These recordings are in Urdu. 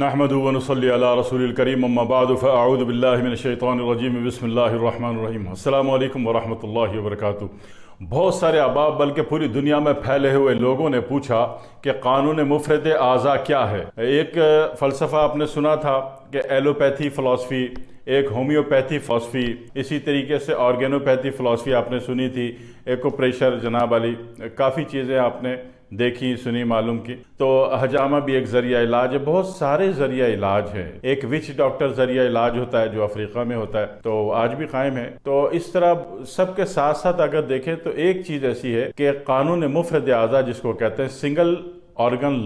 نحمد و نصلی علی رسول الکریم اما بعد فاعوذ باللہ من الشیطان الرجیم بسم اللہ الرحمن الرحیم۔ السلام علیکم ورحمۃ اللہ وبرکاتہ۔ بہت سارے احباب بلکہ پوری دنیا میں پھیلے ہوئے لوگوں نے پوچھا کہ قانون مفرد اعضاء کیا ہے۔ ایک فلسفہ آپ نے سنا تھا کہ ایلوپیتھی فلسفی، ایک ہومیوپیتھی فلسفی، اسی طریقے سے آرگینوپیتھی فلسفی آپ نے سنی تھی، ایکو پریشر جناب علی، کافی چیزیں آپ نے دیکھی سنی معلوم کی۔ تو حجامہ بھی ایک ذریعہ علاج ہے، بہت سارے ذریعہ علاج ہیں۔ ایک وچ ڈاکٹر ذریعہ علاج ہوتا ہے جو افریقہ میں ہوتا ہے، تو آج بھی قائم ہے۔ تو اس طرح سب کے ساتھ ساتھ اگر دیکھیں تو ایک چیز ایسی ہے کہ قانون مفرد اعضاء جس کو کہتے ہیں سنگل آرگن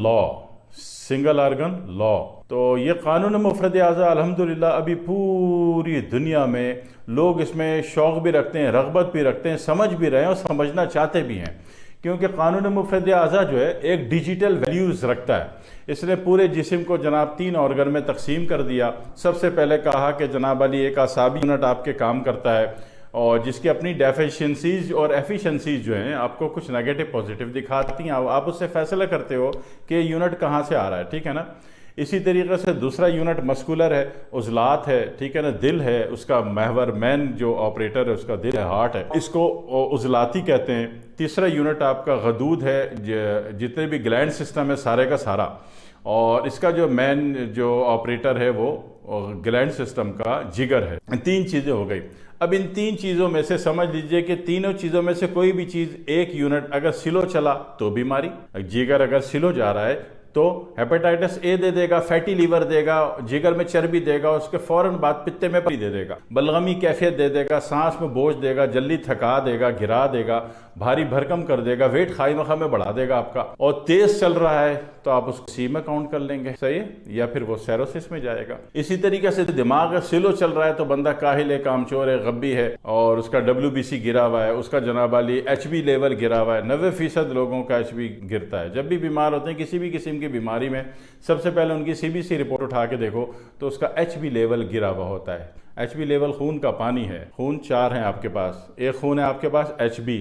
لا، تو یہ قانون مفرد اعضاء الحمدللہ ابھی پوری دنیا میں لوگ اس میں شوق بھی رکھتے ہیں، رغبت بھی رکھتے ہیں، سمجھ بھی رہے ہیں اور سمجھنا چاہتے بھی ہیں، کیونکہ قانون مفرد اعضاء جو ہے ایک ڈیجیٹل ویلیوز رکھتا ہے۔ اس نے پورے جسم کو جناب 3 آرگن میں تقسیم کر دیا۔ سب سے پہلے کہا کہ جناب علی ایک اعصابی یونٹ آپ کے کام کرتا ہے، اور جس کی اپنی ڈیفیشنسیز اور ایفیشنسیز جو ہیں آپ کو کچھ نیگیٹو پازیٹیو دکھاتی ہیں، آپ اس سے فیصلہ کرتے ہو کہ یونٹ کہاں سے آ رہا ہے، ٹھیک ہے نا۔ اسی طریقے سے دوسرا یونٹ مسکولر ہے، عضلات ہے، ٹھیک ہے نا، دل ہے، اس کا محور مین جو آپریٹر ہے اس کا دل ہے، ہارٹ ہے، اس کو عضلاتی کہتے ہیں۔ تیسرا یونٹ آپ کا غدود ہے، جتنے بھی گلینڈ سسٹم ہے سارے کا سارا، اور اس کا جو مین جو آپریٹر ہے وہ گلینڈ سسٹم کا جگر ہے۔ 3 چیزیں ہو گئی۔ اب ان 3 چیزوں میں سے سمجھ لیجئے کہ تینوں چیزوں میں سے کوئی بھی چیز ایک یونٹ اگر سلو چلا تو بیماری، جگر اگر سلو جا رہا ہے تو ہیپیٹائٹس اے دے دے گا، فیٹی لیور دے گا، جگر میں چربی دے گا، اس کے فوراً بعد پتے میں پانی دے دے گا، بلغمی کیفیت دے دے گا، سانس میں بوجھ دے گا، جلدی تھکا دے گا، گرا دے گا، بھاری بھرکم کر دے گا، ویٹ خائی مخواہ میں بڑھا دے گا آپ کا، اور تیز چل رہا ہے تو آپ اس کو سی میں کاؤنٹ کر لیں گے، صحیح ہے، یا پھر وہ سیروسس میں جائے گا۔ اسی طریقے سے دماغ سلو چل رہا ہے تو بندہ کاہل ہے، کامچور ہے، غبی ہے، اور اس کا WBC گرا ہوا ہے، اس کا جناب علی HB لیول گرا ہوا ہے۔ 90% لوگوں کا HB گرتا ہے۔ جب بھی بیمار ہوتے ہیں کسی بھی قسم کی بیماری میں، سب سے پہلے ان کی CBC رپورٹ اٹھا کے دیکھو تو اس کا HB لیول گرا ہوا ہوتا ہے۔ HB لیول خون کا پانی ہے، خون 4 ہیں آپ کے پاس، ایک خون ہے آپ کے پاس HB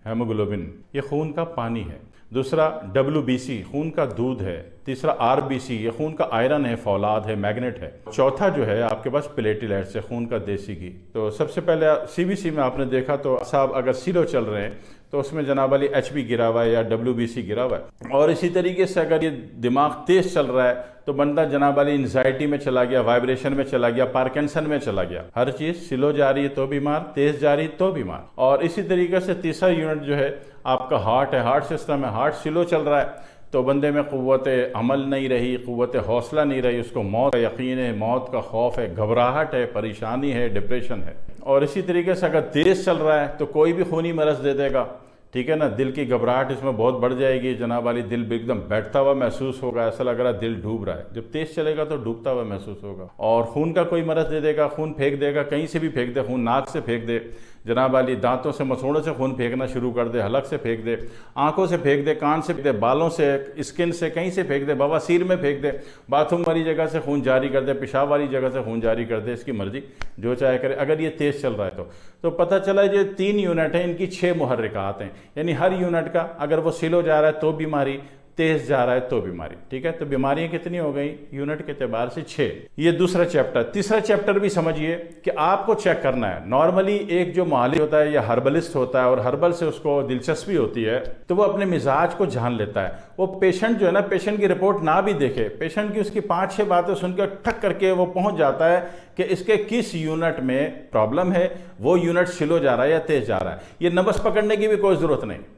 ہیموگلوبن، یہ خون کا پانی ہے۔ دوسرا WBC خون کا دودھ ہے۔ تیسرا RBC یہ خون کا آئرن ہے، فولاد ہے، میگنیٹ ہے۔ چوتھا جو ہے آپ کے پاس پلیٹلیٹس ہے، خون کا دیسی گھی۔ تو سب سے پہلے CBC میں آپ نے دیکھا تو اعصاب اگر سلو چل رہے ہیں تو اس میں جناب علی HB گرا ہوا ہے یا WBC گرا ہوا ہے۔ اور اسی طریقے سے اگر یہ دماغ تیز چل رہا ہے تو بندہ جناب علی انزائٹی میں چلا گیا، وائبریشن میں چلا گیا، پارکنسن میں چلا گیا۔ ہر چیز سلو جا رہی ہے تو بیمار، تیز جا رہی تو بیمار۔ اور اسی طریقے سے تیسرا یونٹ جو ہے آپ کا ہارٹ ہے، ہارٹ سسٹم ہے، ہارٹ سلو چل رہا ہے تو بندے میں قوت عمل نہیں رہی، قوت حوصلہ نہیں رہی، اس کو موت کا یقین ہے، موت کا خوف ہے، گھبراہٹ ہے، پریشانی ہے، ڈپریشن ہے۔ اور اسی طریقے سے اگر تیز چل رہا ہے تو کوئی بھی خونی مرض دے دے گا، ٹھیک ہے نا، دل کی گھبراہٹ اس میں بہت بڑھ جائے گی، جناب علی دل بھی ایک دم بیٹھتا ہوا محسوس ہوگا، ایسا لگ رہا ہے دل ڈوب رہا ہے۔ جب تیز چلے گا تو ڈوبتا ہوا محسوس ہوگا۔ اور خون کا کوئی مرض دے دے گا، خون پھینک دے گا، کہیں سے بھی پھینک دے، خون ناک سے پھینک دے، جناب علی دانتوں سے مسوڑوں سے خون پھینکنا شروع کر دے، حلق سے پھینک دے، آنکھوں سے پھینک دے، کان سے پھینک دے، بالوں سے، اسکن سے، کہیں سے پھینک دے، بواسیر میں پھینک دے، باتھ روم والی جگہ سے خون جاری کر دے، پیشاب والی جگہ سے خون جاری کر دے، اس کی مرضی جو چاہے کرے اگر یہ تیز چل رہا ہے تو پتہ چلا یہ 3 یونٹ ہیں، ان کی 6 محرکات ہیں، یعنی ہر یونٹ کا اگر وہ سلو جا رہا ہے تو بیماری، تیز جا رہا ہے تو بیماری، ٹھیک ہے۔ تو بیماریاں کتنی ہو گئی یونٹ کے اعتبار سے 6۔ یہ دوسرا چیپٹر۔ تیسرا چیپٹر بھی سمجھیے کہ آپ کو چیک کرنا ہے۔ نارملی ایک جو معالج ہوتا ہے یا ہربلسٹ ہوتا ہے اور ہربل سے اس کو دلچسپی ہوتی ہے تو وہ اپنے مزاج کو جان لیتا ہے۔ وہ پیشنٹ جو ہے نا، پیشنٹ کی رپورٹ نہ بھی دیکھے، پیشنٹ کی اس کی 5-6 باتیں سن کے ٹھک کر کے وہ پہنچ جاتا ہے کہ اس کے کس یونٹ میں پرابلم ہے، وہ یونٹ سلو جا رہا ہے یا تیز جا رہا ہے۔ یہ نبض پکڑنے کی بھی کوئی ضرورت نہیں،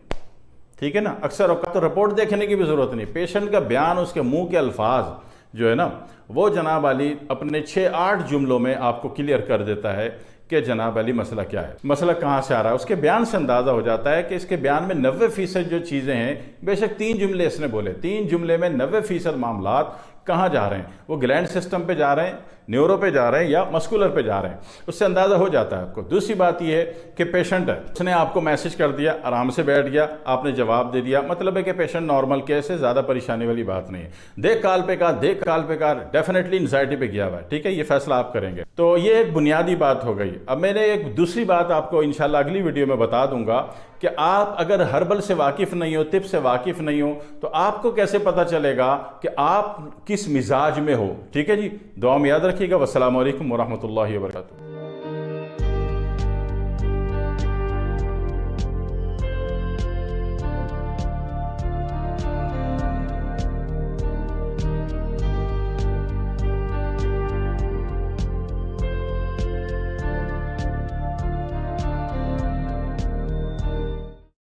ٹھیک ہے نا۔ اکثر اوقات تو رپورٹ دیکھنے کی بھی ضرورت نہیں، پیشنٹ کا بیان، اس کے منہ کے الفاظ جو ہے نا وہ جناب علی اپنے 6-8 جملوں میں آپ کو کلیئر کر دیتا ہے کہ جناب علی مسئلہ کیا ہے، مسئلہ کہاں سے آ رہا ہے۔ اس کے بیان سے اندازہ ہو جاتا ہے کہ اس کے بیان میں 90% جو چیزیں ہیں، بے شک 3 جملے اس نے بولے، 3 جملے میں 90% معاملات کہاں جا رہے ہیں، وہ گلینڈ سسٹم پہ جا رہے ہیں، نیورو پہ جا رہے ہیں یا مسکولر پہ جا رہے ہیں، اس سے اندازہ ہو جاتا ہے آپ کو۔ دوسری بات یہ ہے کہ پیشنٹ ہے، اس نے آپ کو میسج کر دیا، آرام سے بیٹھ گیا، آپ نے جواب دے دیا، مطلب ہے کہ پیشنٹ نارمل کیس ہے، زیادہ پریشانی والی بات نہیں ہے۔ دیکھ کال پہ کار ڈیفینیٹلی انزائٹی پہ گیا ہوا ہے، ٹھیک ہے، یہ فیصلہ آپ کریں گے۔ تو یہ ایک بنیادی بات ہو گئی۔ اب میں نے ایک دوسری بات آپ کو انشاءاللہ اگلی ویڈیو میں بتا دوں گا کہ آپ اگر ہربل سے واقف نہیں ہو، طب سے واقف نہیں ہو، تو آپ کو کیسے پتہ چلے گا کہ آپ کس مزاج میں ہو؟ ٹھیک ہے جی، دعا میں یاد رکھیے گا۔ والسلام علیکم ورحمۃ اللہ وبرکاتہ۔